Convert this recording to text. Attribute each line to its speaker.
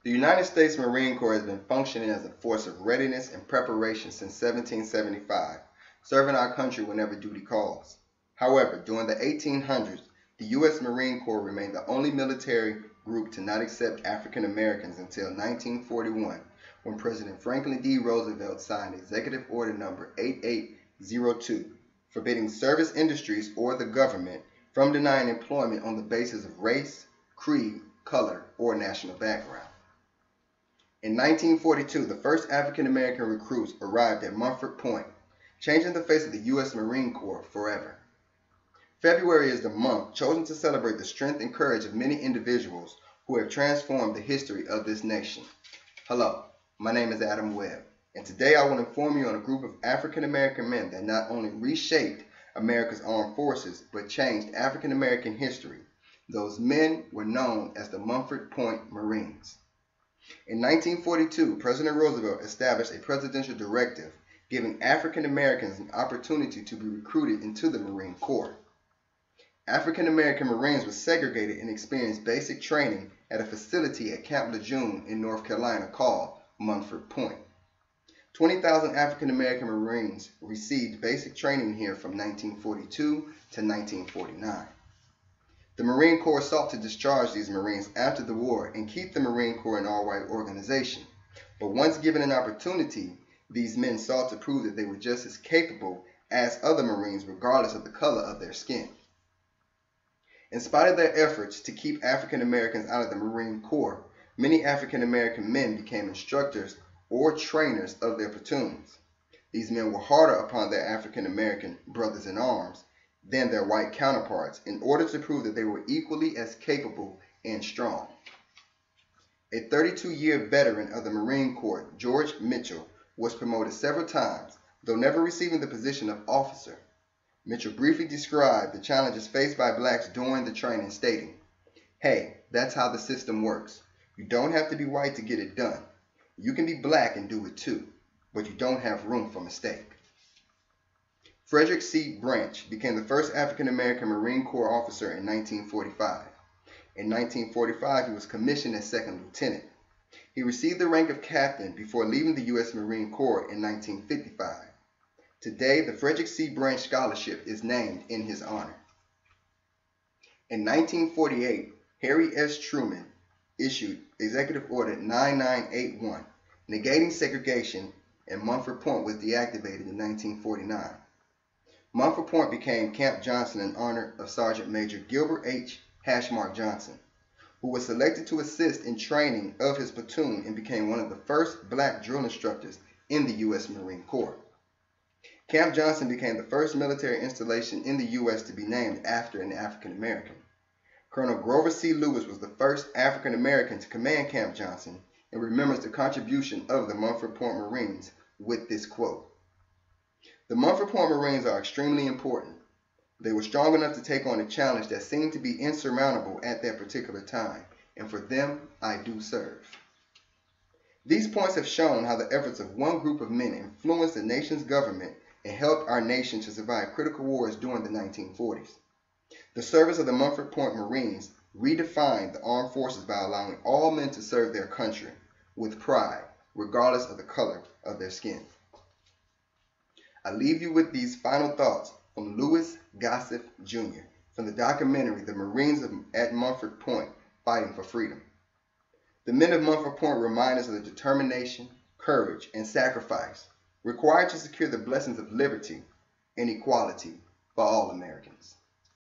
Speaker 1: The United States Marine Corps has been functioning as a force of readiness and preparation since 1775, serving our country whenever duty calls. However, during the 1800s, the U.S. Marine Corps remained the only military group to not accept African Americans until 1941, when President Franklin D. Roosevelt signed Executive Order Number 8802, forbidding service industries or the government from denying employment on the basis of race, creed, color, or national background. In 1942, the first African American recruits arrived at Montford Point, changing the face of the U.S. Marine Corps forever. February is the month chosen to celebrate the strength and courage of many individuals who have transformed the history of this nation. Hello, my name is Adam Webb, and today I will inform you on a group of African American men that not only reshaped America's armed forces, but changed African American history. Those men were known as the Montford Point Marines. In 1942, President Roosevelt established a presidential directive giving African Americans an opportunity to be recruited into the Marine Corps. African American Marines were segregated and experienced basic training at a facility at Camp Lejeune in North Carolina called Montford Point. 20,000 African American Marines received basic training here from 1942 to 1949. The Marine Corps sought to discharge these Marines after the war and keep the Marine Corps an all-white organization. But once given an opportunity, these men sought to prove that they were just as capable as other Marines regardless of the color of their skin. In spite of their efforts to keep African Americans out of the Marine Corps, many African American men became instructors or trainers of their platoons. These men were harder upon their African American brothers in arms than their white counterparts in order to prove that they were equally as capable and strong. A 32-year veteran of the Marine Corps, George Mitchell, was promoted several times, though never receiving the position of officer. Mitchell briefly described the challenges faced by blacks during the training, stating, "Hey, that's how the system works. You don't have to be white to get it done. You can be black and do it too, but you don't have room for mistake." Frederick C. Branch became the first African American Marine Corps officer in 1945. In 1945, he was commissioned as second lieutenant. He received the rank of captain before leaving the U.S. Marine Corps in 1955. Today, the Frederick C. Branch Scholarship is named in his honor. In 1948, Harry S. Truman issued Executive Order 9981, negating segregation, and Montford Point was deactivated in 1949. Montford Point became Camp Johnson in honor of Sergeant Major Gilbert H. Hashmark Johnson, who was selected to assist in training of his platoon and became one of the first black drill instructors in the U.S. Marine Corps. Camp Johnson became the first military installation in the U.S. to be named after an African American. Colonel Grover C. Lewis was the first African American to command Camp Johnson and remembers the contribution of the Montford Point Marines with this quote, "The Montford Point Marines are extremely important. They were strong enough to take on a challenge that seemed to be insurmountable at that particular time, and for them, I do serve." These points have shown how the efforts of one group of men influenced the nation's government and helped our nation to survive critical wars during the 1940s. The service of the Montford Point Marines redefined the armed forces by allowing all men to serve their country with pride, regardless of the color of their skin. I leave you with these final thoughts from Louis Gossett Jr. from the documentary The Marines at Montford Point Fighting for Freedom. The men of Montford Point remind us of the determination, courage, and sacrifice required to secure the blessings of liberty and equality for all Americans.